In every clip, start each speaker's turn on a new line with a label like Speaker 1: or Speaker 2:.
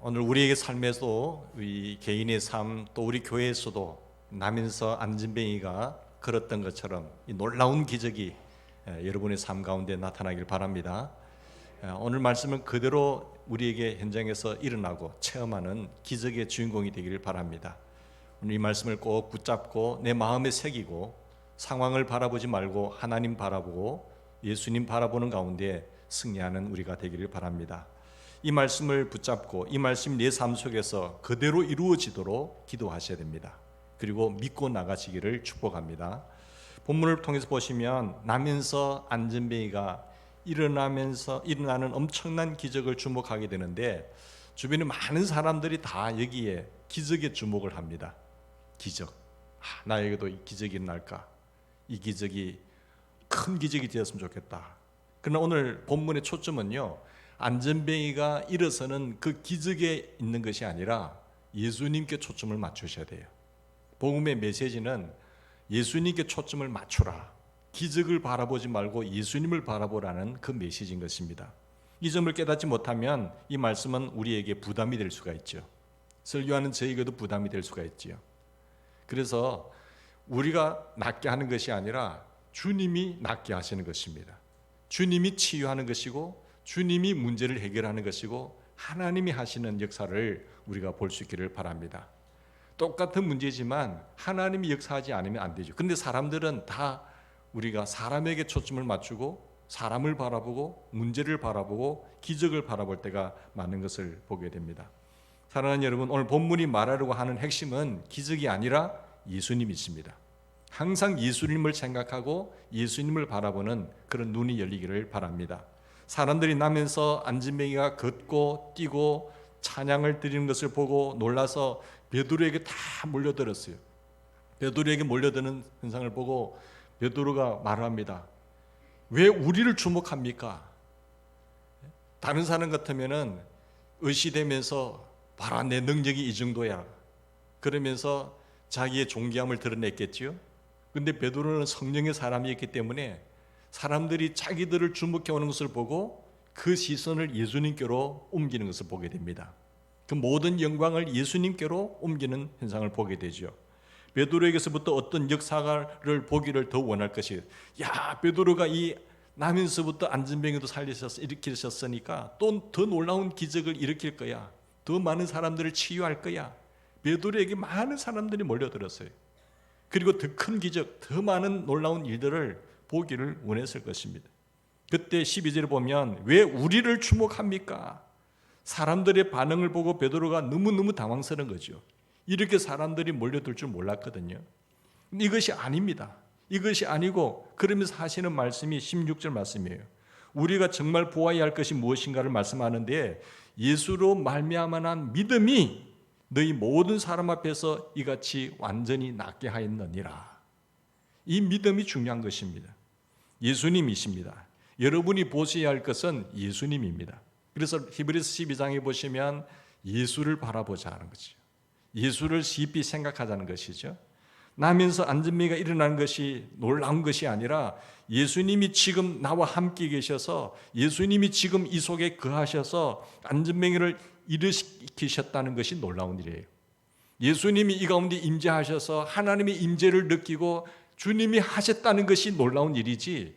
Speaker 1: 오늘 우리에게 삶에서 우리 개인의 삶 또 우리 교회에서도 나면서 안진뱅이가 걸었던 것처럼 이 놀라운 기적이 여러분의 삶 가운데 나타나길 바랍니다. 오늘 말씀은 그대로 우리에게 현장에서 일어나고 체험하는 기적의 주인공이 되기를 바랍니다. 오늘 이 말씀을 꼭 붙잡고 내 마음에 새기고 상황을 바라보지 말고 하나님 바라보고 예수님 바라보는 가운데 승리하는 우리가 되기를 바랍니다. 이 말씀을 붙잡고 이 말씀이 내 삶 속에서 그대로 이루어지도록 기도하셔야 됩니다. 그리고 믿고 나가시기를 축복합니다. 본문을 통해서 보시면 나면서 안진뱅이가 일어나는 엄청난 기적을 주목하게 되는데 주변에 많은 사람들이 다 여기에 기적에 주목을 합니다. 기적. 나에게도 이 기적이 일어날까? 이 기적이 큰 기적이 되었으면 좋겠다. 그러나 오늘 본문의 초점은요, 안진뱅이가 일어서는 그 기적에 있는 것이 아니라 예수님께 초점을 맞추셔야 돼요. 복음의 메시지는 예수님께 초점을 맞추라. 기적을 바라보지 말고 예수님을 바라보라는 그 메시지인 것입니다. 이 점을 깨닫지 못하면 이 말씀은 우리에게 부담이 될 수가 있죠. 설교하는 저에게도 부담이 될 수가 있죠. 그래서 우리가 낫게 하는 것이 아니라 주님이 낫게 하시는 것입니다. 주님이 치유하는 것이고 주님이 문제를 해결하는 것이고 하나님이 하시는 역사를 우리가 볼 수 있기를 바랍니다. 똑같은 문제지만 하나님이 역사하지 않으면 안 되죠. 그런데 사람들은 다 우리가 사람에게 초점을 맞추고 사람을 바라보고 문제를 바라보고 기적을 바라볼 때가 많은 것을 보게 됩니다. 사랑하는 여러분, 오늘 본문이 말하려고 하는 핵심은 기적이 아니라 예수님이십니다. 항상 예수님을 생각하고 예수님을 바라보는 그런 눈이 열리기를 바랍니다. 사람들이 나면서 안진뱅이가 걷고 뛰고 찬양을 드리는 것을 보고 놀라서 베드로에게 다 몰려들었어요. 베드로에게 몰려드는 현상을 보고 베드로가 말합니다. 왜 우리를 주목합니까? 다른 사람 같으면은 의시되면서 봐라, 내 능력이 이 정도야 그러면서 자기의 존귀함을 드러냈겠지요. 근데 베드로는 성령의 사람이었기 때문에 사람들이 자기들을 주목해 오는 것을 보고 그 시선을 예수님께로 옮기는 것을 보게 됩니다. 그 모든 영광을 예수님께로 옮기는 현상을 보게 되죠. 베드로에게서부터 어떤 역사를 보기를 더 원할 것이에요. 야, 베드로가 이 나면서부터 안진뱅이도 일으키셨으니까 또 더 놀라운 기적을 일으킬 거야. 더 많은 사람들을 치유할 거야. 베드로에게 많은 사람들이 몰려들었어요. 그리고 더 큰 기적, 더 많은 놀라운 일들을 보기를 원했을 것입니다. 그때 12절에 보면 왜 우리를 주목합니까? 사람들의 반응을 보고 베드로가 너무너무 당황스러운 거죠. 이렇게 사람들이 몰려들 줄 몰랐거든요. 이것이 아닙니다. 이것이 아니고 그러면서 하시는 말씀이 16절 말씀이에요. 우리가 정말 보아야 할 것이 무엇인가를 말씀하는데 예수로 말미암아 난 믿음이 너희 모든 사람 앞에서 이같이 완전히 낫게 하였느니라. 이 믿음이 중요한 것입니다. 예수님이십니다. 여러분이 보셔야 할 것은 예수님입니다. 그래서 히브리서 12장에 보시면 예수를 바라보자 하는 거죠. 예수를 깊이 생각하자는 것이죠. 나면서 안진뱅이가 일어나는 것이 놀라운 것이 아니라 예수님이 지금 나와 함께 계셔서 예수님이 지금 이 속에 거하셔서 안진뱅이를 일으키셨다는 것이 놀라운 일이에요. 예수님이 이 가운데 임재하셔서 하나님의 임재를 느끼고 주님이 하셨다는 것이 놀라운 일이지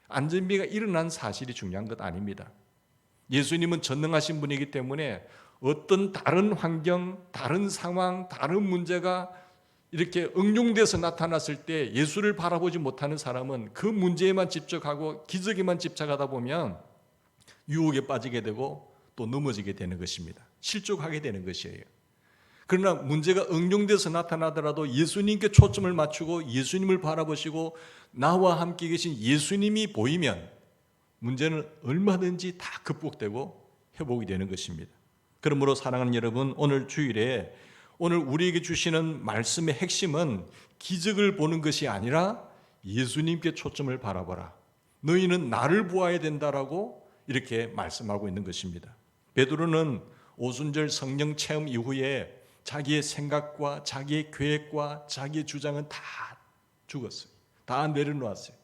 Speaker 1: 안진뱅이가 일어난 사실이 중요한 것 아닙니다. 예수님은 전능하신 분이기 때문에 어떤 다른 환경, 다른 상황, 다른 문제가 이렇게 응용돼서 나타났을 때 예수를 바라보지 못하는 사람은 그 문제에만 집중하고 기적에만 집착하다 보면 유혹에 빠지게 되고 또 넘어지게 되는 것입니다. 실족하게 되는 것이에요. 그러나 문제가 응용돼서 나타나더라도 예수님께 초점을 맞추고 예수님을 바라보시고 나와 함께 계신 예수님이 보이면 문제는 얼마든지 다 극복되고 회복이 되는 것입니다. 그러므로 사랑하는 여러분, 오늘 주일에 오늘 우리에게 주시는 말씀의 핵심은 기적을 보는 것이 아니라 예수님께 초점을 바라보라. 너희는 나를 보아야 된다라고 이렇게 말씀하고 있는 것입니다. 베드로는 오순절 성령 체험 이후에 자기의 생각과 자기의 계획과 자기의 주장은 다 죽었어요. 다 내려놓았어요.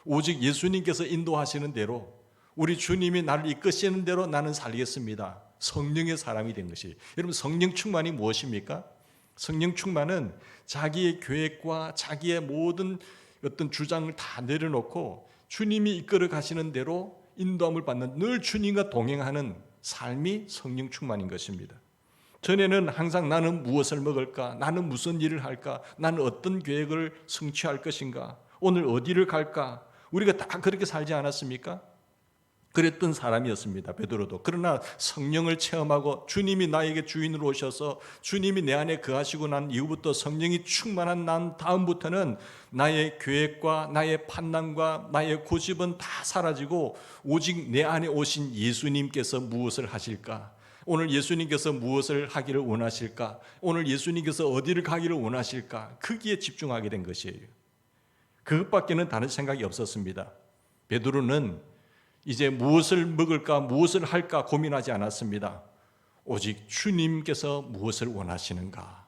Speaker 1: 오직 예수님께서 인도하시는 대로 우리 주님이 나를 이끄시는 대로 나는 살겠습니다. 성령의 사람이 된 것이. 여러분, 성령 충만이 무엇입니까? 성령 충만은 자기의 계획과 자기의 모든 어떤 주장을 다 내려놓고 주님이 이끌어 가시는 대로 인도함을 받는, 늘 주님과 동행하는 삶이 성령 충만인 것입니다. 전에는 항상 나는 무엇을 먹을까? 나는 무슨 일을 할까? 나는 어떤 계획을 성취할 것인가? 오늘 어디를 갈까? 우리가 다 그렇게 살지 않았습니까? 그랬던 사람이었습니다, 베드로도. 그러나 성령을 체험하고 주님이 나에게 주인으로 오셔서 주님이 내 안에 거하시고 난 이후부터, 성령이 충만한 난 다음부터는 나의 계획과 나의 판단과 나의 고집은 다 사라지고 오직 내 안에 오신 예수님께서 무엇을 하실까? 오늘 예수님께서 무엇을 하기를 원하실까? 오늘 예수님께서 어디를 가기를 원하실까? 거기에 집중하게 된 것이에요. 그것밖에는 다른 생각이 없었습니다. 베드로는 이제 무엇을 먹을까, 무엇을 할까 고민하지 않았습니다. 오직 주님께서 무엇을 원하시는가,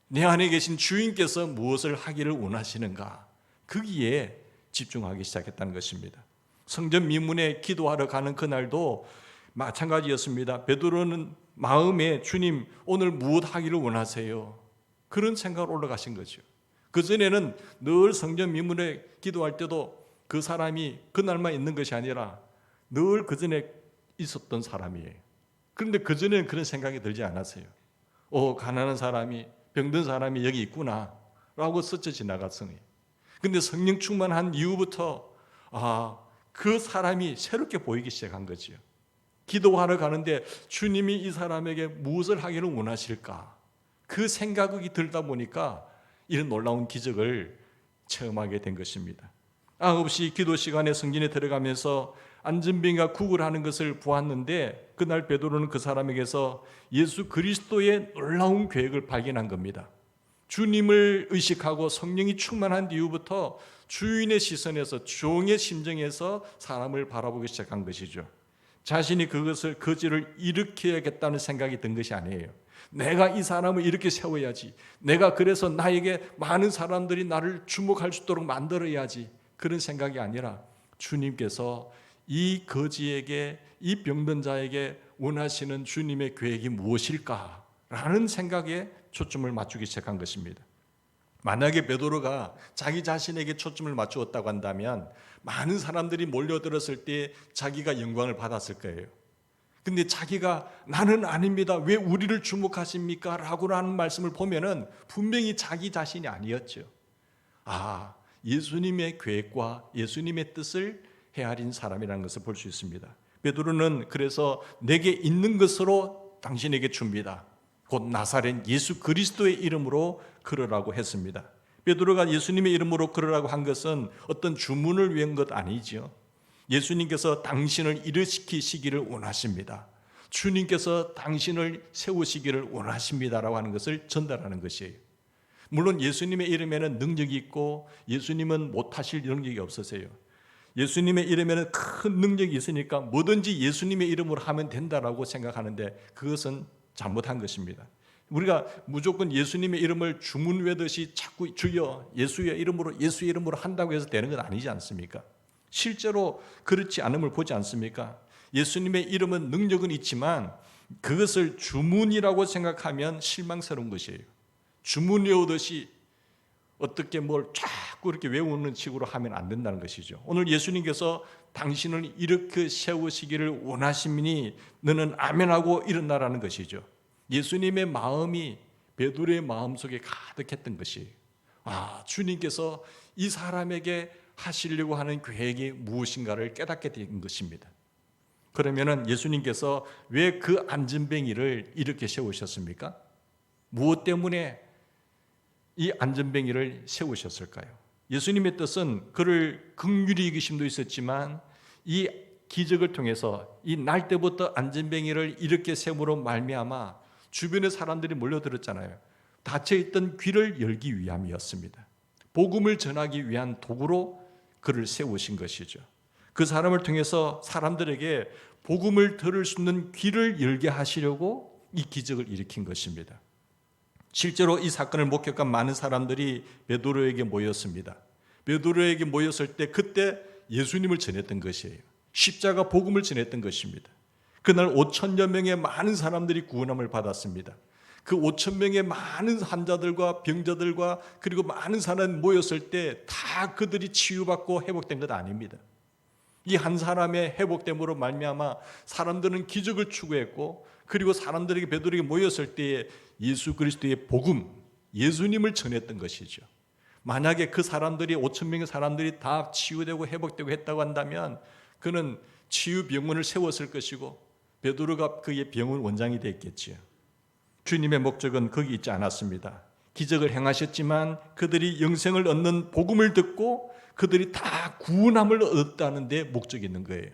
Speaker 1: 내 안에 계신 주인께서 무엇을 하기를 원하시는가, 거기에 집중하기 시작했다는 것입니다. 성전 미문에 기도하러 가는 그날도 마찬가지였습니다. 베드로는 마음에 주님 오늘 무엇 하기를 원하세요? 그런 생각으로 올라가신 거죠. 그전에는 늘 성전 미문에 기도할 때도 그 사람이 그날만 있는 것이 아니라 늘 그전에 있었던 사람이에요. 그런데 그전에는 그런 생각이 들지 않았어요. 가난한 사람이, 병든 사람이 여기 있구나 라고 스쳐 지나갔어요. 그런데 성령 충만한 이후부터 그 사람이 새롭게 보이기 시작한 거죠. 기도하러 가는데 주님이 이 사람에게 무엇을 하기를 원하실까, 그 생각이 들다 보니까 이런 놀라운 기적을 체험하게 된 것입니다. 없이 기도 시간에 성전에 들어가면서 안전병이가 구걸하는 것을 보았는데, 그날 베드로는 그 사람에게서 예수 그리스도의 놀라운 계획을 발견한 겁니다. 주님을 의식하고 성령이 충만한 이후부터 주인의 시선에서, 종의 심정에서 사람을 바라보기 시작한 것이죠. 자신이 그것을, 거지를 일으켜야겠다는 생각이 든 것이 아니에요. 내가 이 사람을 이렇게 세워야지, 내가 그래서 나에게 많은 사람들이 나를 주목할 수 있도록 만들어야지, 그런 생각이 아니라 주님께서 이 거지에게, 이 병든 자에게 원하시는 주님의 계획이 무엇일까라는 생각에 초점을 맞추기 시작한 것입니다. 만약에 베드로가 자기 자신에게 초점을 맞추었다고 한다면 많은 사람들이 몰려들었을 때 자기가 영광을 받았을 거예요. 근데 자기가 나는 아닙니다, 왜 우리를 주목하십니까? 라고 하는 말씀을 보면은 분명히 자기 자신이 아니었죠. 예수님의 계획과 예수님의 뜻을 헤아린 사람이라는 것을 볼 수 있습니다. 베드로는 그래서 내게 있는 것으로 당신에게 줍니다, 곧 나사렛 예수 그리스도의 이름으로 걸으라고 했습니다. 베드로가 예수님의 이름으로 걸으라고 한 것은 어떤 주문을 위한 것 아니죠. 예수님께서 당신을 일으키시기를 원하십니다, 주님께서 당신을 세우시기를 원하십니다라고 하는 것을 전달하는 것이에요. 물론 예수님의 이름에는 능력이 있고 예수님은 못하실 능력이 없으세요. 예수님의 이름에는 큰 능력이 있으니까 뭐든지 예수님의 이름으로 하면 된다라고 생각하는데 그것은 잘못한 것입니다. 우리가 무조건 예수님의 이름을 주문 외듯이 자꾸 주여, 예수의 이름으로 한다고 해서 되는 건 아니지 않습니까? 실제로 그렇지 않음을 보지 않습니까? 예수님의 이름은 능력은 있지만 그것을 주문이라고 생각하면 실망스러운 것이에요. 주문 외우듯이 어떻게 뭘 자꾸 이렇게 외우는 식으로 하면 안 된다는 것이죠. 오늘 예수님께서 당신을 이렇게 세우시기를 원하시니 너는 아멘하고 일어나라는 것이죠. 예수님의 마음이 베드로의 마음속에 가득했던 것이에요. 주님께서 이 사람에게 하시려고 하는 계획이 무엇인가를 깨닫게 된 것입니다. 그러면은 예수님께서 왜 그 안전뱅이를 이렇게 세우셨습니까? 무엇 때문에 이 안전뱅이를 세우셨을까요? 예수님의 뜻은 그를 긍휼히 여기심도 있었지만 이 기적을 통해서 이 날 때부터 안전뱅이를 이렇게 세움으로 말미암아 주변의 사람들이 몰려들었잖아요. 닫혀있던 귀를 열기 위함이었습니다. 복음을 전하기 위한 도구로 그를 세우신 것이죠. 그 사람을 통해서 사람들에게 복음을 들을 수 있는 귀를 열게 하시려고 이 기적을 일으킨 것입니다. 실제로 이 사건을 목격한 많은 사람들이 베드로에게 모였습니다. 베드로에게 모였을 때 그때 예수님을 전했던 것이에요. 십자가 복음을 전했던 것입니다. 그날 5천여 명의 많은 사람들이 구원함을 받았습니다. 그 5천 명의 많은 환자들과 병자들과 그리고 많은 사람이 모였을 때 다 그들이 치유받고 회복된 것 아닙니다. 이 한 사람의 회복됨으로 말미암아 사람들은 기적을 추구했고, 그리고 사람들에게 베드로에게 모였을 때에 예수 그리스도의 복음, 예수님을 전했던 것이죠. 만약에 그 사람들이 5천 명의 사람들이 다 치유되고 회복되고 했다고 한다면 그는 치유 병원을 세웠을 것이고 베드로가 그의 병원 원장이 됐겠지요. 주님의 목적은 거기 있지 않았습니다. 기적을 행하셨지만 그들이 영생을 얻는 복음을 듣고 그들이 다 구원함을 얻었다는 데 목적이 있는 거예요.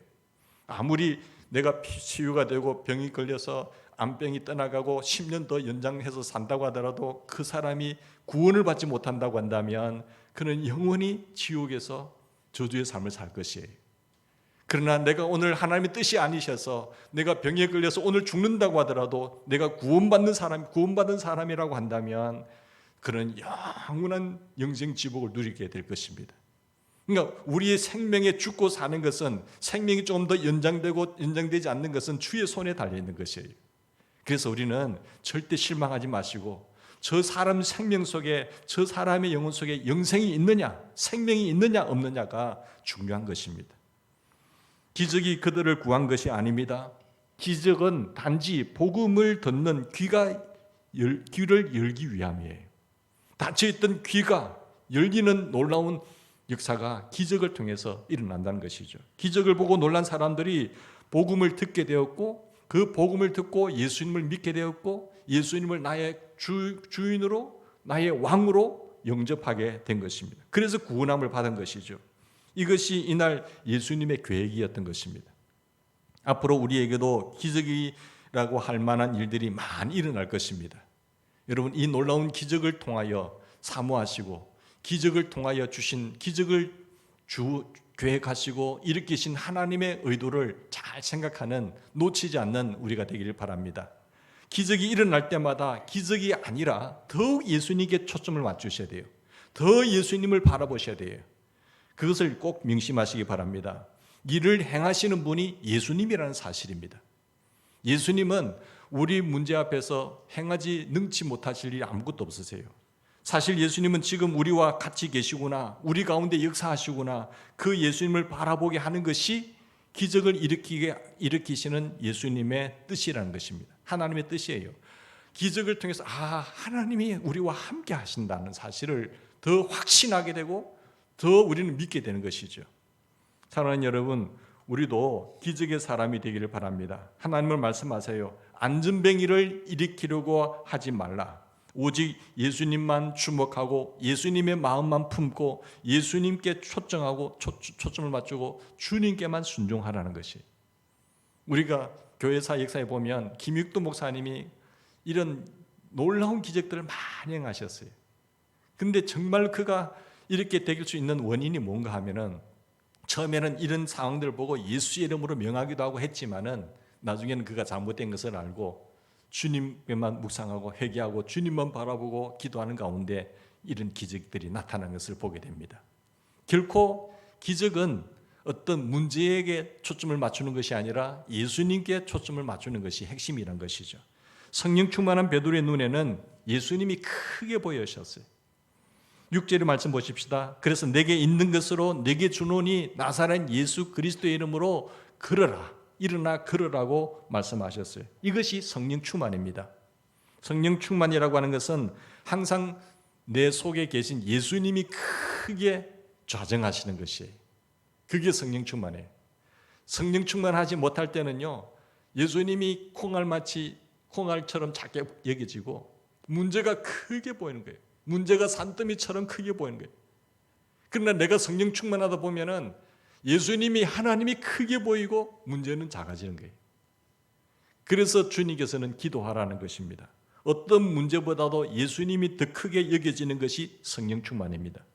Speaker 1: 아무리 내가 치유가 되고 병이 걸려서 암병이 떠나가고 10년 더 연장해서 산다고 하더라도 그 사람이 구원을 받지 못한다고 한다면 그는 영원히 지옥에서 저주의 삶을 살 것이에요. 그러나 내가 오늘 하나님의 뜻이 아니셔서 내가 병에 걸려서 오늘 죽는다고 하더라도 내가 구원받는 사람이라고 한다면 그는 영원한 영생 지복을 누리게 될 것입니다. 그러니까 우리의 생명에 죽고 사는 것은, 생명이 조금 더 연장되지 않는 것은 주의 손에 달려 있는 것이에요. 그래서 우리는 절대 실망하지 마시고 저 사람 생명 속에, 저 사람의 영혼 속에 영생이 있느냐, 생명이 있느냐 없느냐가 중요한 것입니다. 기적이 그들을 구한 것이 아닙니다. 기적은 단지 복음을 듣는 귀를 열기 위함이에요. 닫혀있던 귀가 열리는 놀라운 역사가 기적을 통해서 일어난다는 것이죠. 기적을 보고 놀란 사람들이 복음을 듣게 되었고, 그 복음을 듣고 예수님을 믿게 되었고, 예수님을 나의 주인으로, 나의 왕으로 영접하게 된 것입니다. 그래서 구원함을 받은 것이죠. 이것이 이날 예수님의 계획이었던 것입니다. 앞으로 우리에게도 기적이라고 할 만한 일들이 많이 일어날 것입니다. 여러분, 이 놀라운 기적을 통하여 사모하시고 기적을 통하여 주신, 기적을 계획하시고 일으키신 하나님의 의도를 잘 생각하는, 놓치지 않는 우리가 되기를 바랍니다. 기적이 일어날 때마다 기적이 아니라 더욱 예수님께 초점을 맞추셔야 돼요. 더 예수님을 바라보셔야 돼요. 그것을 꼭 명심하시기 바랍니다. 이를 행하시는 분이 예수님이라는 사실입니다. 예수님은 우리 문제 앞에서 행하지 능치 못하실 일이 아무것도 없으세요. 사실 예수님은 지금 우리와 같이 계시구나, 우리 가운데 역사하시구나, 그 예수님을 바라보게 하는 것이 기적을 일으키시는 예수님의 뜻이라는 것입니다. 하나님의 뜻이에요. 기적을 통해서 하나님이 우리와 함께 하신다는 사실을 더 확신하게 되고 더 우리는 믿게 되는 것이죠. 사랑하는 여러분, 우리도 기적의 사람이 되기를 바랍니다. 하나님은 말씀하세요. 안전뱅이를 일으키려고 하지 말라. 오직 예수님만 주목하고 예수님의 마음만 품고 예수님께 초점을 맞추고 주님께만 순종하라는 것이. 우리가 교회사 역사에 보면 김육도 목사님이 이런 놀라운 기적들을 많이 행하셨어요. 근데 정말 그가 이렇게 될 수 있는 원인이 뭔가 하면은, 처음에는 이런 상황들을 보고 예수의 이름으로 명하기도 하고 했지만은 나중에는 그가 잘못된 것을 알고 주님께만 묵상하고 회개하고 주님만 바라보고 기도하는 가운데 이런 기적들이 나타나는 것을 보게 됩니다. 결코 기적은 어떤 문제에게 초점을 맞추는 것이 아니라 예수님께 초점을 맞추는 것이 핵심이란 것이죠. 성령 충만한 베드로의 눈에는 예수님이 크게 보이셨어요. 6절의 말씀 보십시다. 그래서 내게 있는 것으로 내게 주노니 나사렛 예수 그리스도의 이름으로 걸어라, 일어나 걸으라고 말씀하셨어요. 이것이 성령 충만입니다. 성령 충만이라고 하는 것은 항상 내 속에 계신 예수님이 크게 좌정하시는 것이에요. 그게 성령 충만이에요. 성령 충만하지 못할 때는요, 예수님이 콩알처럼 작게 여겨지고 문제가 크게 보이는 거예요. 문제가 산더미처럼 크게 보이는 거예요. 그러나 내가 성령 충만하다 보면은 예수님이, 하나님이 크게 보이고 문제는 작아지는 거예요. 그래서 주님께서는 기도하라는 것입니다. 어떤 문제보다도 예수님이 더 크게 여겨지는 것이 성령 충만입니다.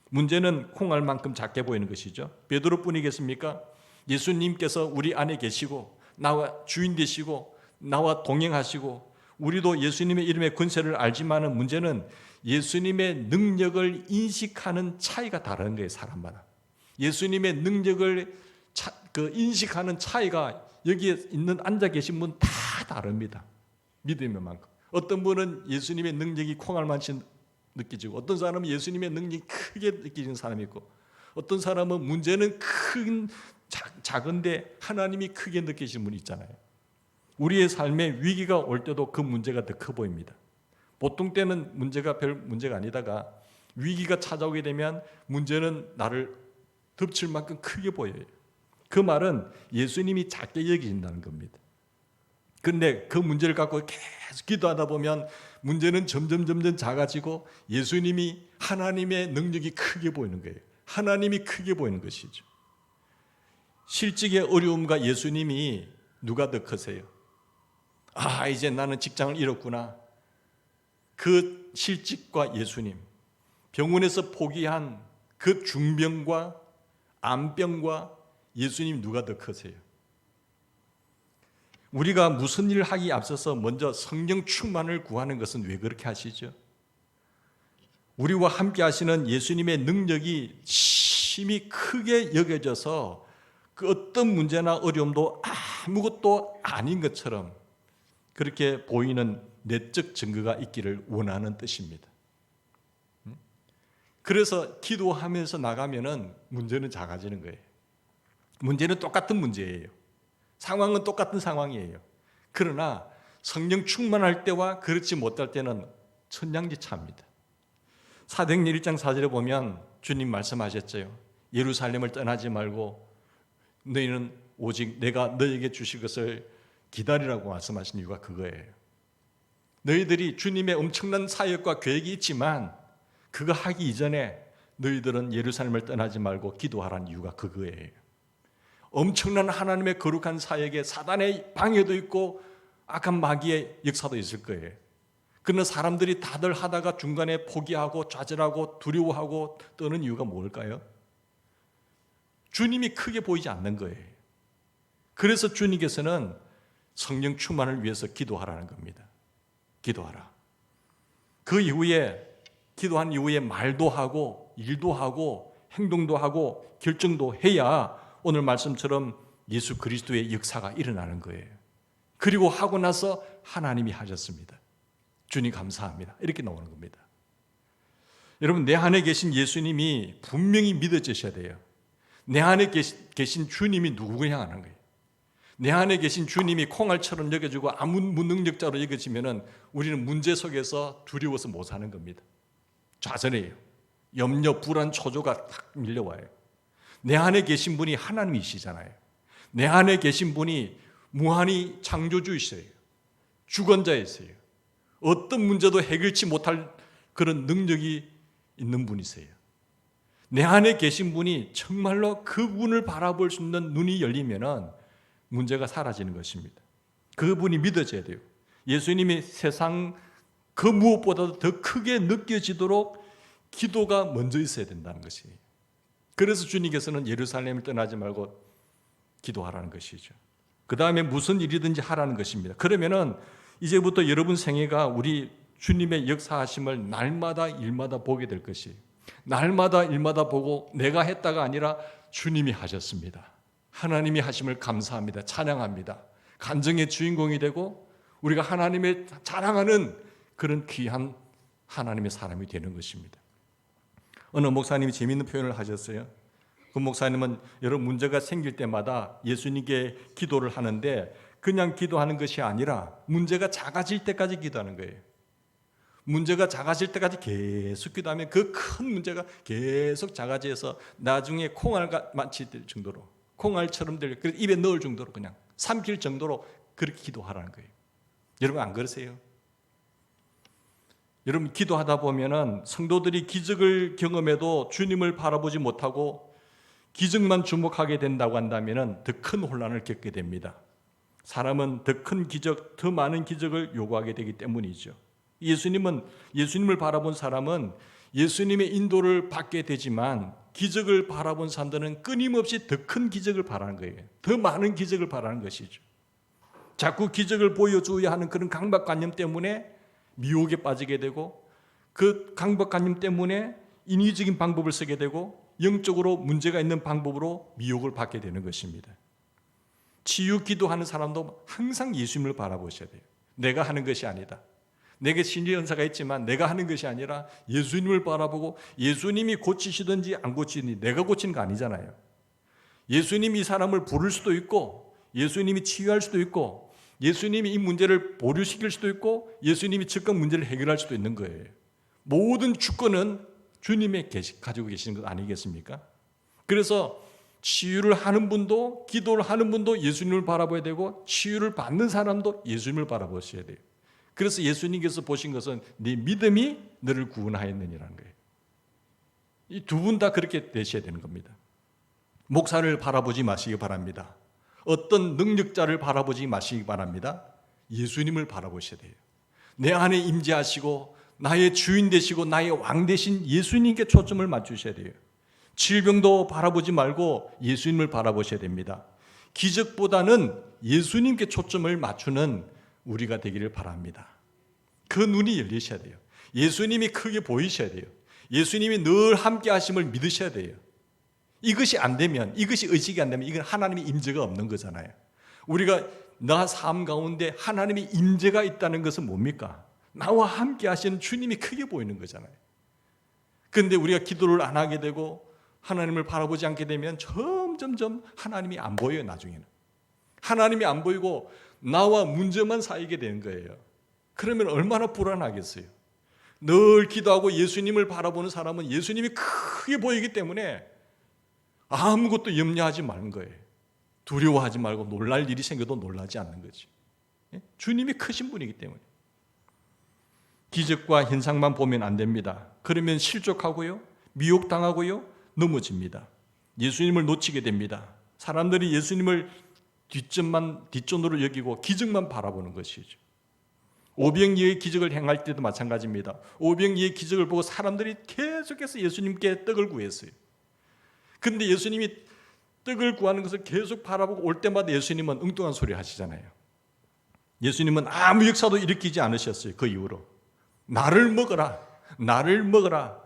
Speaker 1: 문제는 콩알만큼 작게 보이는 것이죠. 베드로뿐이겠습니까? 예수님께서 우리 안에 계시고 나와 주인 되시고 나와 동행하시고 우리도 예수님의 이름의 권세를 알지만은 문제는 예수님의 능력을 인식하는 차이가 다른 거예요. 사람마다 예수님의 능력을 인식하는 차이가 여기에 있는 앉아 계신 분 다 다릅니다. 믿음의 만큼. 어떤 분은 예수님의 능력이 콩알만치 느껴지고, 어떤 사람은 예수님의 능력이 크게 느껴지는 사람이 있고, 어떤 사람은 문제는 작은데 하나님이 크게 느끼시는 분이 있잖아요. 우리의 삶에 위기가 올 때도 그 문제가 더 커 보입니다. 보통 때는 문제가 별 문제가 아니다가 위기가 찾아오게 되면 문제는 나를 덮칠 만큼 크게 보여요. 그 말은 예수님이 작게 여기신다는 겁니다. 그런데 그 문제를 갖고 계속 기도하다 보면 문제는 점점 작아지고 예수님이 하나님의 능력이 크게 보이는 거예요. 하나님이 크게 보이는 것이죠. 실직의 어려움과 예수님이 누가 더 크세요? 이제 나는 직장을 잃었구나. 그 실직과 예수님, 병원에서 포기한 그 중병과 암병과 예수님 누가 더 크세요? 우리가 무슨 일을 하기에 앞서서 먼저 성령 충만을 구하는 것은 왜 그렇게 하시죠? 우리와 함께 하시는 예수님의 능력이 심히 크게 여겨져서 그 어떤 문제나 어려움도 아무것도 아닌 것처럼 그렇게 보이는 내적 증거가 있기를 원하는 뜻입니다. 그래서 기도하면서 나가면은 문제는 작아지는 거예요. 문제는 똑같은 문제예요. 상황은 똑같은 상황이에요. 그러나 성령 충만할 때와 그렇지 못할 때는 천양지차입니다. 사도행전 1장 4절에 보면 주님 말씀하셨죠. 예루살렘을 떠나지 말고 너희는 오직 내가 너희에게 주실 것을 기다리라고 말씀하신 이유가 그거예요. 너희들이 주님의 엄청난 사역과 계획이 있지만 그거 하기 이전에 너희들은 예루살렘을 떠나지 말고 기도하라는 이유가 그거예요. 엄청난 하나님의 거룩한 사역에 사단의 방해도 있고 악한 마귀의 역사도 있을 거예요. 그러나 사람들이 다들 하다가 중간에 포기하고 좌절하고 두려워하고 떠는 이유가 뭘까요? 주님이 크게 보이지 않는 거예요. 그래서 주님께서는 성령 충만을 위해서 기도하라는 겁니다. 기도하라. 그 이후에 기도한 이후에 말도 하고 일도 하고 행동도 하고 결정도 해야 오늘 말씀처럼 예수 그리스도의 역사가 일어나는 거예요. 그리고 하고 나서 하나님이 하셨습니다. 주님 감사합니다. 이렇게 나오는 겁니다. 여러분, 내 안에 계신 예수님이 분명히 믿어지셔야 돼요. 내 안에 계신 주님이 누구를 향하는 거예요? 내 안에 계신 주님이 콩알처럼 여겨지고 아무 무능력자로 여겨지면 우리는 문제 속에서 두려워서 못 사는 겁니다. 좌절해요. 염려, 불안, 초조가 탁 밀려와요. 내 안에 계신 분이 하나님이시잖아요. 내 안에 계신 분이 무한히 창조주이세요. 주권자이세요. 어떤 문제도 해결치 못할 그런 능력이 있는 분이세요. 내 안에 계신 분이 정말로 그분을 바라볼 수 있는 눈이 열리면 문제가 사라지는 것입니다. 그분이 믿어져야 돼요. 예수님이 세상 그 무엇보다도 더 크게 느껴지도록 기도가 먼저 있어야 된다는 것이에요. 그래서 주님께서는 예루살렘을 떠나지 말고 기도하라는 것이죠. 그 다음에 무슨 일이든지 하라는 것입니다. 그러면은 이제부터 여러분 생애가 우리 주님의 역사하심을 날마다 일마다 보게 될 것이에요. 날마다 일마다 보고 내가 했다가 아니라 주님이 하셨습니다. 하나님이 하심을 감사합니다. 찬양합니다. 간증의 주인공이 되고 우리가 하나님의 자랑하는 그런 귀한 하나님의 사람이 되는 것입니다. 어느 목사님이 재미있는 표현을 하셨어요. 그 목사님은 여러 문제가 생길 때마다 예수님께 기도를 하는데 그냥 기도하는 것이 아니라 문제가 작아질 때까지 기도하는 거예요. 문제가 작아질 때까지 계속 기도하면 그 큰 문제가 계속 작아져서 나중에 콩알같이 될 정도로, 콩알처럼 될, 입에 넣을 정도로 그냥 삼킬 정도로 그렇게 기도하라는 거예요. 여러분 안 그러세요? 여러분 기도하다 보면은 성도들이 기적을 경험해도 주님을 바라보지 못하고 기적만 주목하게 된다고 한다면은 더 큰 혼란을 겪게 됩니다. 사람은 더 큰 기적, 더 많은 기적을 요구하게 되기 때문이죠. 예수님을 바라본 사람은 예수님의 인도를 받게 되지만 기적을 바라본 사람들은 끊임없이 더 큰 기적을 바라는 거예요. 더 많은 기적을 바라는 것이죠. 자꾸 기적을 보여줘야 하는 그런 강박관념 때문에 미혹에 빠지게 되고 그 강박관념 때문에 인위적인 방법을 쓰게 되고 영적으로 문제가 있는 방법으로 미혹을 받게 되는 것입니다. 치유 기도하는 사람도 항상 예수님을 바라보셔야 돼요. 내가 하는 것이 아니다. 내게 신의 은사가 있지만 내가 하는 것이 아니라 예수님을 바라보고, 예수님이 고치시든지 안 고치든지 내가 고치는 거 아니잖아요. 예수님이 이 사람을 부를 수도 있고, 예수님이 치유할 수도 있고, 예수님이 이 문제를 보류시킬 수도 있고, 예수님이 즉각 문제를 해결할 수도 있는 거예요. 모든 주권은 주님이 가지고 계시는 것 아니겠습니까? 그래서 치유를 하는 분도, 기도를 하는 분도 예수님을 바라봐야 되고, 치유를 받는 사람도 예수님을 바라보셔야 돼요. 그래서 예수님께서 보신 것은 네 믿음이 너를 구원하였느니라는 거예요. 이 두 분 다 그렇게 되셔야 되는 겁니다. 목사를 바라보지 마시기 바랍니다. 어떤 능력자를 바라보지 마시기 바랍니다. 예수님을 바라보셔야 돼요. 내 안에 임재하시고 나의 주인 되시고 나의 왕 되신 예수님께 초점을 맞추셔야 돼요. 질병도 바라보지 말고 예수님을 바라보셔야 됩니다. 기적보다는 예수님께 초점을 맞추는 우리가 되기를 바랍니다. 그 눈이 열리셔야 돼요. 예수님이 크게 보이셔야 돼요. 예수님이 늘 함께 하심을 믿으셔야 돼요. 이것이 안 되면, 이것이 의식이 안 되면 이건 하나님의 임재가 없는 거잖아요. 우리가 나 삶 가운데 하나님의 임재가 있다는 것은 뭡니까? 나와 함께 하시는 주님이 크게 보이는 거잖아요. 그런데 우리가 기도를 안 하게 되고 하나님을 바라보지 않게 되면 점점점 하나님이 안 보여요. 나중에는 하나님이 안 보이고 나와 문제만 쌓이게 되는 거예요. 그러면 얼마나 불안하겠어요. 늘 기도하고 예수님을 바라보는 사람은 예수님이 크게 보이기 때문에 아무것도 염려하지 말는 거예요. 두려워하지 말고 놀랄 일이 생겨도 놀라지 않는 거지. 주님이 크신 분이기 때문에. 기적과 현상만 보면 안 됩니다. 그러면 실족하고요, 미혹당하고요, 넘어집니다. 예수님을 놓치게 됩니다. 사람들이 예수님을 뒷전으로 여기고 기적만 바라보는 것이죠. 오병이어의 기적을 행할 때도 마찬가지입니다. 오병이어의 기적을 보고 사람들이 계속해서 예수님께 떡을 구했어요. 그런데 예수님이 떡을 구하는 것을 계속 바라보고 올 때마다 예수님은 엉뚱한 소리 하시잖아요. 예수님은 아무 역사도 일으키지 않으셨어요. 그 이후로 나를 먹어라, 나를 먹어라,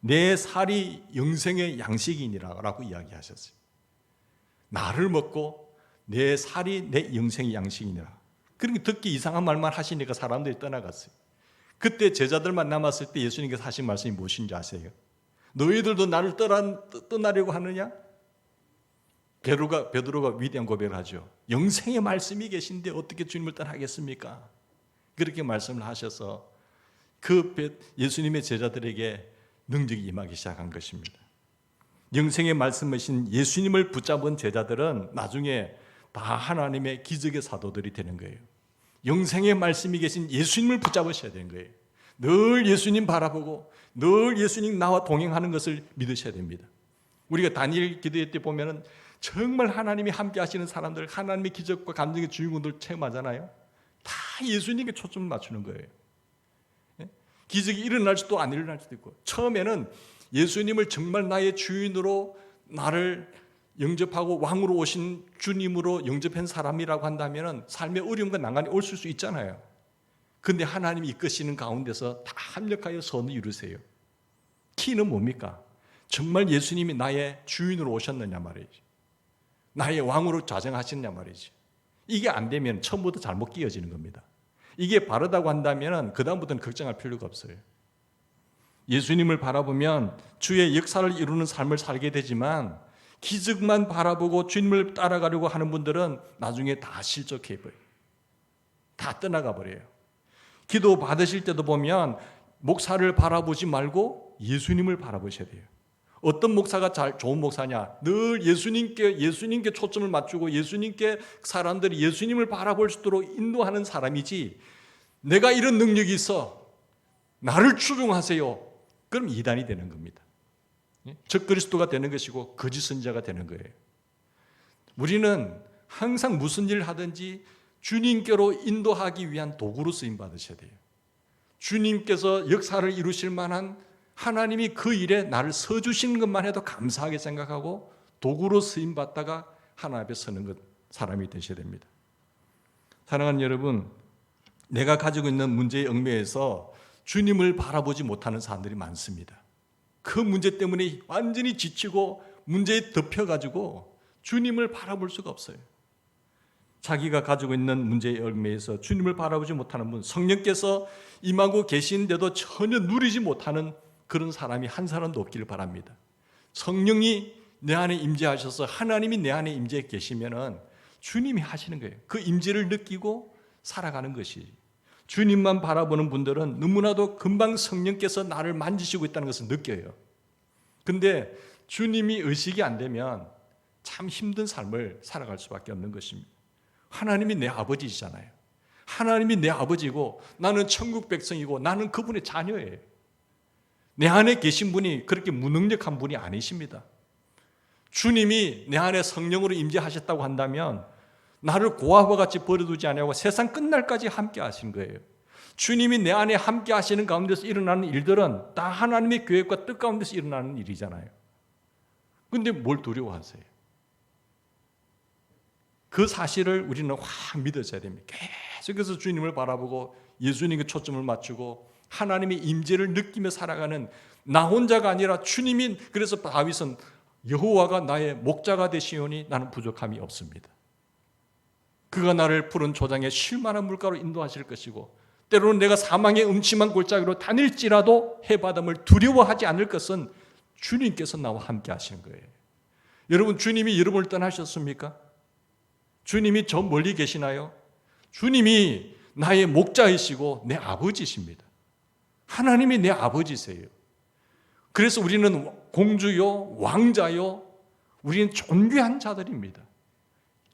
Speaker 1: 내 살이 영생의 양식이니라 라고 이야기하셨어요. 나를 먹고 내 살이 내 영생의 양식이니라. 그러니까 듣기 이상한 말만 하시니까 사람들이 떠나갔어요. 그때 제자들만 남았을 때 예수님께서 하신 말씀이 무엇인지 아세요? 너희들도 나를 떠나려고 하느냐? 베드로가 위대한 고백을 하죠. 영생의 말씀이 계신데 어떻게 주님을 떠나겠습니까? 그렇게 말씀을 하셔서 예수님의 제자들에게 능력이 임하기 시작한 것입니다. 영생의 말씀이신 예수님을 붙잡은 제자들은 나중에 다 하나님의 기적의 사도들이 되는 거예요. 영생의 말씀이 계신 예수님을 붙잡으셔야 되는 거예요. 늘 예수님 바라보고 늘 예수님 나와 동행하는 것을 믿으셔야 됩니다. 우리가 다니엘 기도회 때 보면은 정말 하나님이 함께 하시는 사람들, 하나님의 기적과 감정의 주인공들 체험하잖아요. 다 예수님께 초점을 맞추는 거예요. 기적이 일어날 수도 안 일어날 수도 있고, 처음에는 예수님을 정말 나의 주인으로 나를 영접하고 왕으로 오신 주님으로 영접한 사람이라고 한다면 삶의 어려움과 난관이 올 수 있잖아요. 그런데 하나님이 이끄시는 가운데서 다 합력하여 선을 이루세요. 키는 뭡니까? 정말 예수님이 나의 주인으로 오셨느냐 말이지, 나의 왕으로 좌정하셨냐 말이지. 이게 안 되면 처음부터 잘못 끼어지는 겁니다. 이게 바르다고 한다면 그 다음부터는 걱정할 필요가 없어요. 예수님을 바라보면 주의 역사를 이루는 삶을 살게 되지만, 기적만 바라보고 주님을 따라가려고 하는 분들은 나중에 다 실족해버려요. 다 떠나가 버려요. 기도 받으실 때도 보면 목사를 바라보지 말고 예수님을 바라보셔야 돼요. 어떤 목사가 좋은 목사냐? 늘 예수님께 초점을 맞추고 예수님께 사람들이 예수님을 바라볼 수 있도록 인도하는 사람이지, 내가 이런 능력이 있어, 나를 추종하세요, 그럼 이단이 되는 겁니다. 적그리스도가 되는 것이고 거짓 선지자가 되는 거예요. 우리는 항상 무슨 일을 하든지 주님께로 인도하기 위한 도구로 쓰임 받으셔야 돼요. 주님께서 역사를 이루실 만한 하나님이 그 일에 나를 서주시는 것만 해도 감사하게 생각하고 도구로 쓰임 받다가 하나님 앞에 서는 사람이 되셔야 됩니다. 사랑하는 여러분, 내가 가지고 있는 문제의 얽매여서 주님을 바라보지 못하는 사람들이 많습니다. 그 문제 때문에 완전히 지치고 문제에 덮여가지고 주님을 바라볼 수가 없어요. 자기가 가지고 있는 문제에 얽매여서 주님을 바라보지 못하는 분, 성령께서 임하고 계신데도 전혀 누리지 못하는 그런 사람이 한 사람도 없기를 바랍니다. 성령이 내 안에 임재하셔서 하나님이 내 안에 임재해 계시면은 주님이 하시는 거예요. 그 임재를 느끼고 살아가는 것이. 주님만 바라보는 분들은 너무나도 금방 성령께서 나를 만지시고 있다는 것을 느껴요. 근데 주님이 의식이 안 되면 참 힘든 삶을 살아갈 수밖에 없는 것입니다. 하나님이 내 아버지시잖아요. 하나님이 내 아버지고 나는 천국 백성이고 나는 그분의 자녀예요. 내 안에 계신 분이 그렇게 무능력한 분이 아니십니다. 주님이 내 안에 성령으로 임재하셨다고 한다면 나를 고아와 같이 버려두지 않냐고 세상 끝날까지 함께 하신 거예요. 주님이 내 안에 함께 하시는 가운데서 일어나는 일들은 다 하나님의 계획과 뜻 가운데서 일어나는 일이잖아요. 그런데 뭘 두려워하세요? 그 사실을 우리는 확 믿어져야 됩니다. 계속해서 주님을 바라보고 예수님께 초점을 맞추고 하나님의 임재를 느끼며 살아가는 나 혼자가 아니라 주님이, 그래서 다윗은 여호와가 나의 목자가 되시오니 나는 부족함이 없습니다. 그가 나를 푸른 조장에 쉴만한 물가로 인도하실 것이고 때로는 내가 사망의 음침한 골짜기로 다닐지라도 해바람을 두려워하지 않을 것은 주님께서 나와 함께 하시는 거예요. 여러분, 주님이 여러분을 떠나셨습니까? 주님이 저 멀리 계시나요? 주님이 나의 목자이시고 내 아버지십니다. 하나님이 내 아버지세요. 그래서 우리는 공주요, 왕자요, 우리는 존귀한 자들입니다.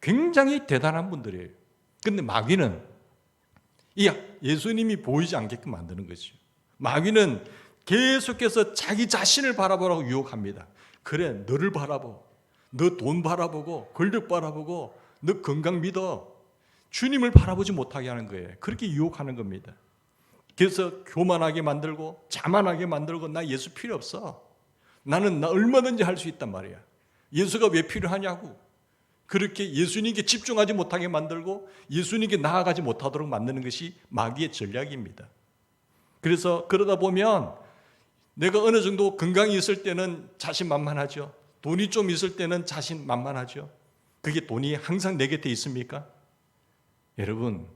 Speaker 1: 굉장히 대단한 분들이에요. 그런데 마귀는 이 예수님이 보이지 않게끔 만드는 것이죠. 마귀는 계속해서 자기 자신을 바라보라고 유혹합니다. 그래, 너를 바라보, 너 돈 바라보고 권력 바라보고 너 건강 믿어. 주님을 바라보지 못하게 하는 거예요. 그렇게 유혹하는 겁니다. 그래서 교만하게 만들고 자만하게 만들고 나 예수 필요 없어. 나는 나 얼마든지 할 수 있단 말이야. 예수가 왜 필요하냐고. 그렇게 예수님께 집중하지 못하게 만들고 예수님께 나아가지 못하도록 만드는 것이 마귀의 전략입니다. 그래서 그러다 보면 내가 어느 정도 건강이 있을 때는 자신만만하죠. 돈이 좀 있을 때는 자신만만하죠. 그게 돈이 항상 내 곁에 있습니까? 여러분,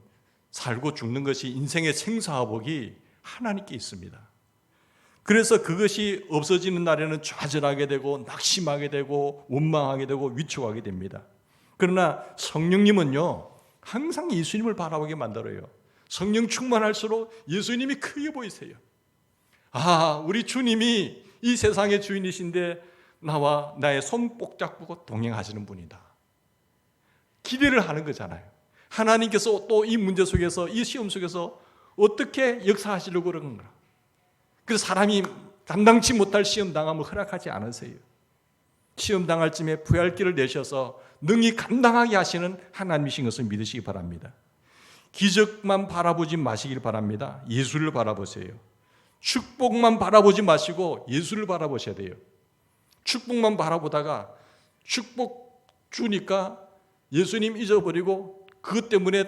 Speaker 1: 살고 죽는 것이 인생의 생사화복이 하나님께 있습니다. 그래서 그것이 없어지는 날에는 좌절하게 되고 낙심하게 되고 원망하게 되고 위축하게 됩니다. 그러나 성령님은요, 항상 예수님을 바라보게 만들어요. 성령 충만할수록 예수님이 크게 보이세요. 아, 우리 주님이 이 세상의 주인이신데 나와 나의 손 꼭 잡고 동행하시는 분이다. 기대를 하는 거잖아요. 하나님께서 또 이 문제 속에서, 이 시험 속에서 어떻게 역사하시려고 그런가. 그래서 사람이 감당치 못할 시험 당함을 허락하지 않으세요. 시험 당할 쯤에 부활 길을 내셔서 능히 감당하게 하시는 하나님이신 것을 믿으시기 바랍니다. 기적만 바라보지 마시길 바랍니다. 예수를 바라보세요. 축복만 바라보지 마시고 예수를 바라보셔야 돼요. 축복만 바라보다가 축복 주니까 예수님 잊어버리고 그것 때문에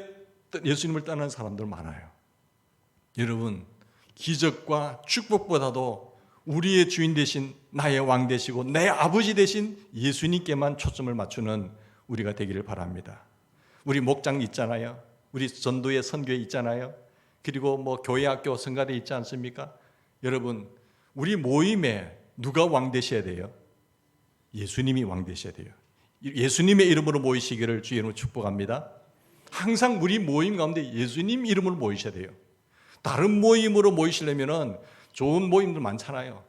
Speaker 1: 예수님을 떠나는 사람들 많아요. 여러분, 기적과 축복보다도 우리의 주인 되신 나의 왕 되시고 내 아버지 되신 예수님께만 초점을 맞추는 우리가 되기를 바랍니다. 우리 목장 있잖아요. 우리 전도의 선교회 있잖아요. 그리고 뭐 교회, 학교, 성가대 있지 않습니까? 여러분, 우리 모임에 누가 왕 되셔야 돼요? 예수님이 왕 되셔야 돼요. 예수님의 이름으로 모이시기를 주의 이름으로 축복합니다. 항상 우리 모임 가운데 예수님 이름으로 모이셔야 돼요. 다른 모임으로 모이시려면 좋은 모임들 많잖아요.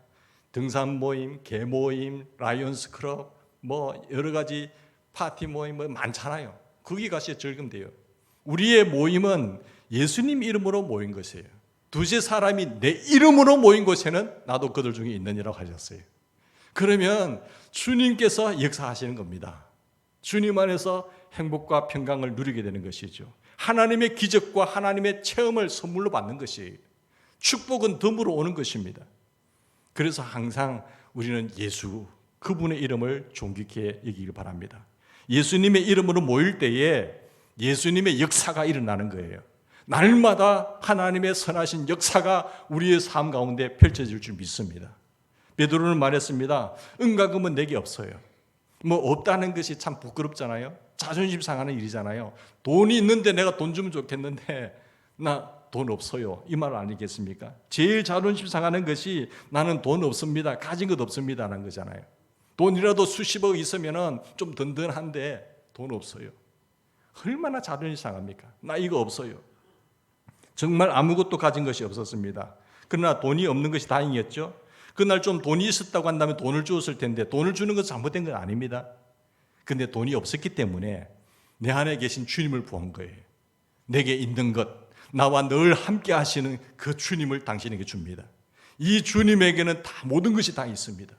Speaker 1: 등산 모임, 개 모임, 라이언스 클럽, 뭐 여러 가지 파티 모임 뭐 많잖아요. 거기 가셔야 즐거움돼요. 우리의 모임은 예수님 이름으로 모인 것이에요. 두세 사람이 내 이름으로 모인 곳에는 나도 그들 중에 있느니라고 하셨어요. 그러면 주님께서 역사하시는 겁니다. 주님 안에서 행복과 평강을 누리게 되는 것이죠. 하나님의 기적과 하나님의 체험을 선물로 받는 것이에요. 축복은 덤으로 오는 것입니다. 그래서 항상 우리는 예수, 그분의 이름을 존귀케 여기길 바랍니다. 예수님의 이름으로 모일 때에 예수님의 역사가 일어나는 거예요. 날마다 하나님의 선하신 역사가 우리의 삶 가운데 펼쳐질 줄 믿습니다. 베드로는 말했습니다. 은과 금은 내게 없어요. 뭐 없다는 것이 참 부끄럽잖아요. 자존심 상하는 일이잖아요. 돈이 있는데 내가 돈 주면 좋겠는데 나 돈 없어요. 이 말 아니겠습니까? 제일 자존심 상하는 것이 나는 돈 없습니다. 가진 것 없습니다라는 거잖아요. 돈이라도 수십억 있으면 좀 든든한데 돈 없어요. 얼마나 자존심 상합니까? 나 이거 없어요. 정말 아무것도 가진 것이 없었습니다. 그러나 돈이 없는 것이 다행이었죠. 그날 좀 돈이 있었다고 한다면 돈을 주었을 텐데 돈을 주는 것은 잘못된 건 아닙니다. 그런데 돈이 없었기 때문에 내 안에 계신 주님을 구한 거예요. 내게 있는 것, 나와 늘 함께 하시는 그 주님을 당신에게 줍니다. 이 주님에게는 다 모든 것이 다 있습니다.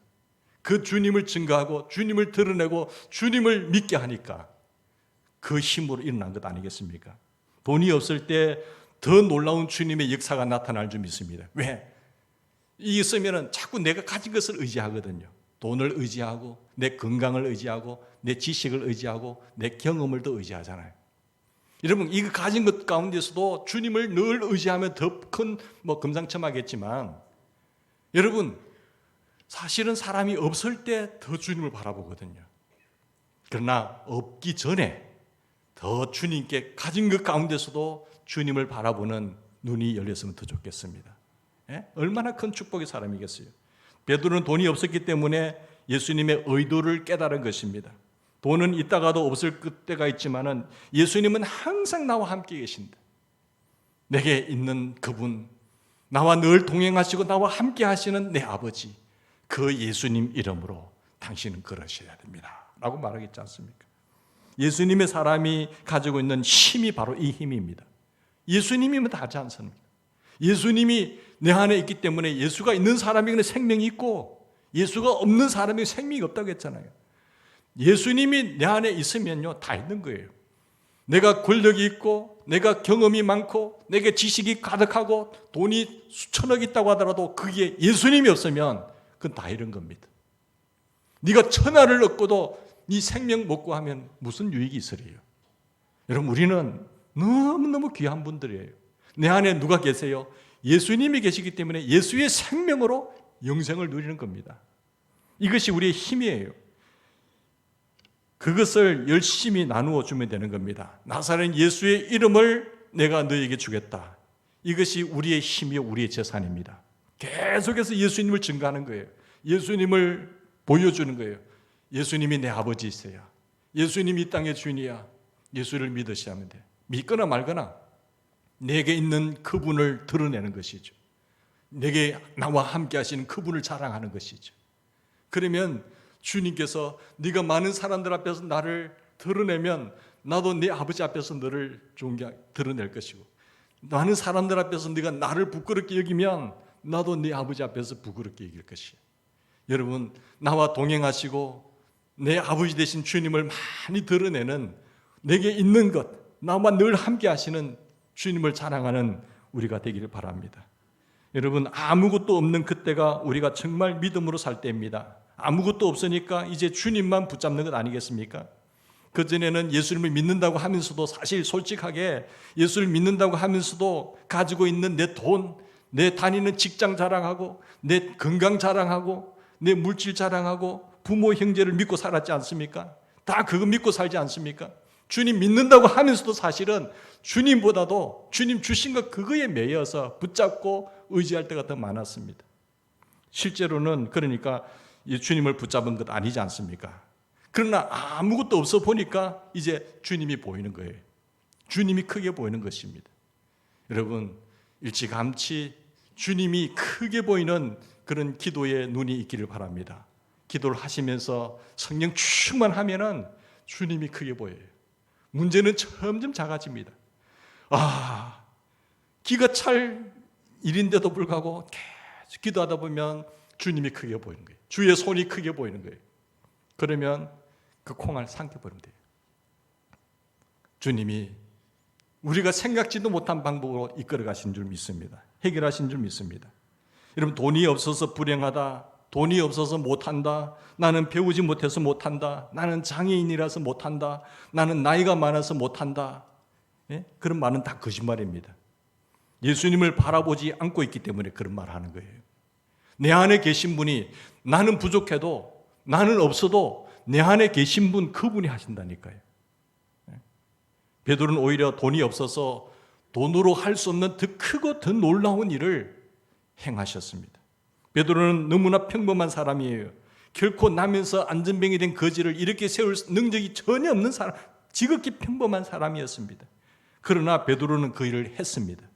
Speaker 1: 그 주님을 증거하고 주님을 드러내고 주님을 믿게 하니까 그 힘으로 일어난 것 아니겠습니까? 돈이 없을 때 더 놀라운 주님의 역사가 나타날 줄 믿습니다. 왜? 이 있으면 자꾸 내가 가진 것을 의지하거든요. 돈을 의지하고 내 건강을 의지하고 내 지식을 의지하고 내 경험을 더 의지하잖아요. 여러분 이거 가진 것 가운데서도 주님을 늘 의지하면 더 큰 금상첨화겠지만 여러분 사실은 사람이 없을 때 더 주님을 바라보거든요. 그러나 없기 전에 더 주님께 가진 것 가운데서도 주님을 바라보는 눈이 열렸으면 더 좋겠습니다. 얼마나 큰 축복의 사람이겠어요. 베드로는 돈이 없었기 때문에 예수님의 의도를 깨달은 것입니다. 돈은 있다가도 없을 때가 있지만은 예수님은 항상 나와 함께 계신다. 내게 있는 그분, 나와 늘 동행하시고 나와 함께 하시는 내 아버지, 그 예수님 이름으로 당신은 걸으셔야 됩니다 라고 말하겠지 않습니까? 예수님의 사람이 가지고 있는 힘이 바로 이 힘입니다. 예수님이면 다 하지 않습니까? 예수님이 내 안에 있기 때문에 예수가 있는 사람에게는 생명이 있고 예수가 없는 사람에게 생명이 없다고 했잖아요. 예수님이 내 안에 있으면요 다 있는 거예요. 내가 권력이 있고 내가 경험이 많고 내게 지식이 가득하고 돈이 수천억 있다고 하더라도 그게 예수님이 없으면 그건 다 이런 겁니다. 네가 천하를 얻고도 네 생명 먹고 하면 무슨 유익이 있으리요? 여러분 우리는 너무너무 귀한 분들이에요. 내 안에 누가 계세요? 예수님이 계시기 때문에 예수의 생명으로 영생을 누리는 겁니다. 이것이 우리의 힘이에요. 그것을 열심히 나누어 주면 되는 겁니다. 나사렛 예수의 이름을 내가 너에게 주겠다. 이것이 우리의 힘이요 우리의 재산입니다. 계속해서 예수님을 증거하는 거예요. 예수님을 보여주는 거예요. 예수님이 내 아버지이세요. 예수님이 이 땅의 주인이야. 예수를 믿으셔야 하면 돼. 믿거나 말거나 내게 있는 그분을 드러내는 것이죠. 내게 나와 함께 하시는 그분을 자랑하는 것이죠. 그러면 주님께서 네가 많은 사람들 앞에서 나를 드러내면 나도 네 아버지 앞에서 너를 드러낼 것이고 많은 사람들 앞에서 네가 나를 부끄럽게 여기면 나도 네 아버지 앞에서 부끄럽게 여길 것이에요. 여러분 나와 동행하시고 내 아버지 되신 주님을 많이 드러내는 내게 있는 것 나와 늘 함께 하시는 주님을 자랑하는 우리가 되기를 바랍니다. 여러분 아무것도 없는 그때가 우리가 정말 믿음으로 살 때입니다. 아무것도 없으니까 이제 주님만 붙잡는 것 아니겠습니까? 그전에는 예수님을 믿는다고 하면서도 사실 솔직하게 예수를 믿는다고 하면서도 가지고 있는 내 돈, 내 다니는 직장 자랑하고 내 건강 자랑하고 내 물질 자랑하고 부모 형제를 믿고 살았지 않습니까? 다 그거 믿고 살지 않습니까? 주님 믿는다고 하면서도 사실은 주님보다도 주님 주신 것 그거에 매여서 붙잡고 의지할 때가 더 많았습니다. 실제로는 그러니까 주님을 붙잡은 것 아니지 않습니까? 그러나 아무것도 없어 보니까 이제 주님이 보이는 거예요. 주님이 크게 보이는 것입니다. 여러분 일찌감치 주님이 크게 보이는 그런 기도의 눈이 있기를 바랍니다. 기도를 하시면서 성령 충만하면은 주님이 크게 보여요. 문제는 점점 작아집니다. 기가 찰 일인데도 불구하고 계속 기도하다 보면 주님이 크게 보이는 거예요. 주의 손이 크게 보이는 거예요. 그러면 그 콩알 삼켜버리면 돼요. 주님이 우리가 생각지도 못한 방법으로 이끌어 가신 줄 믿습니다. 해결하신 줄 믿습니다. 여러분 돈이 없어서 불행하다, 돈이 없어서 못한다, 나는 배우지 못해서 못한다, 나는 장애인이라서 못한다, 나는 나이가 많아서 못한다, 그런 말은 다 거짓말입니다. 예수님을 바라보지 않고 있기 때문에 그런 말을 하는 거예요. 내 안에 계신 분이 나는 부족해도 나는 없어도 내 안에 계신 분 그분이 하신다니까요. 베드로는 오히려 돈이 없어서 돈으로 할 수 없는 더 크고 더 놀라운 일을 행하셨습니다. 베드로는 너무나 평범한 사람이에요. 결코 나면서 안전뱅이 된 거지를 이렇게 세울 능력이 전혀 없는 사람, 지극히 평범한 사람이었습니다. 그러나 베드로는 그 일을 했습니다.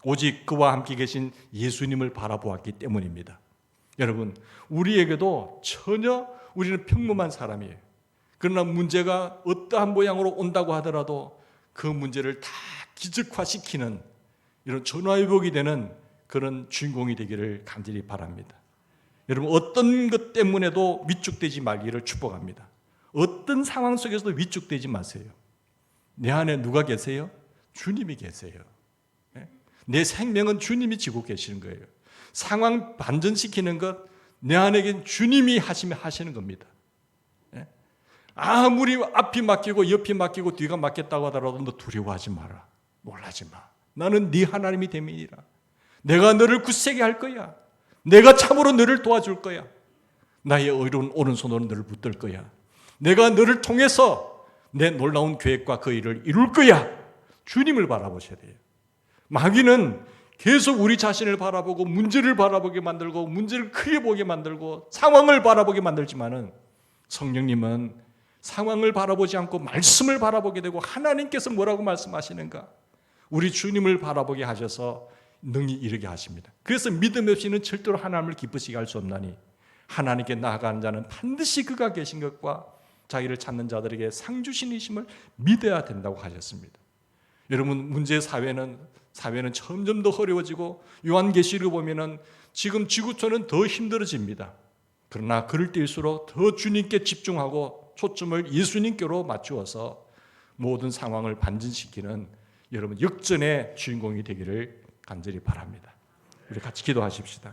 Speaker 1: 오직 그와 함께 계신 예수님을 바라보았기 때문입니다. 여러분, 우리에게도 전혀 우리는 평범한 사람이에요. 그러나 문제가 어떠한 모양으로 온다고 하더라도 그 문제를 다 기적화시키는 이런 전화위복이 되는 그런 주인공이 되기를 간절히 바랍니다. 여러분, 어떤 것 때문에도 위축되지 말기를 축복합니다. 어떤 상황 속에서도 위축되지 마세요. 내 안에 누가 계세요? 주님이 계세요. 내 생명은 주님이 지고 계시는 거예요. 상황 반전시키는 것, 내 안에 주님이 하시는 겁니다. 아무리 앞이 맡기고 옆이 맡기고 뒤가 맡겼다고 하더라도 너 두려워하지 마라. 놀라지 마. 나는 네 하나님이 됨이니라. 내가 너를 굳세게 할 거야. 내가 참으로 너를 도와줄 거야. 나의 의로운 오른손으로 너를 붙들 거야. 내가 너를 통해서 내 놀라운 계획과 그 일을 이룰 거야. 주님을 바라보셔야 돼요. 마귀는 계속 우리 자신을 바라보고 문제를 바라보게 만들고 문제를 크게 보게 만들고 상황을 바라보게 만들지만은 성령님은 상황을 바라보지 않고 말씀을 바라보게 되고 하나님께서 뭐라고 말씀하시는가? 우리 주님을 바라보게 하셔서 능히 이르게 하십니다. 그래서 믿음 없이는 절대로 하나님을 기쁘시게 할 수 없나니 하나님께 나아가는 자는 반드시 그가 계신 것과 자기를 찾는 자들에게 상 주시니심을 믿어야 된다고 하셨습니다. 여러분, 문제 사회는 점점 더 어려워지고 요한계시록 보면은 지금 지구촌은 더 힘들어집니다. 그러나 그럴 때일수록 더 주님께 집중하고 초점을 예수님께로 맞추어서 모든 상황을 반전시키는 여러분 역전의 주인공이 되기를 간절히 바랍니다. 우리 같이 기도하십시다.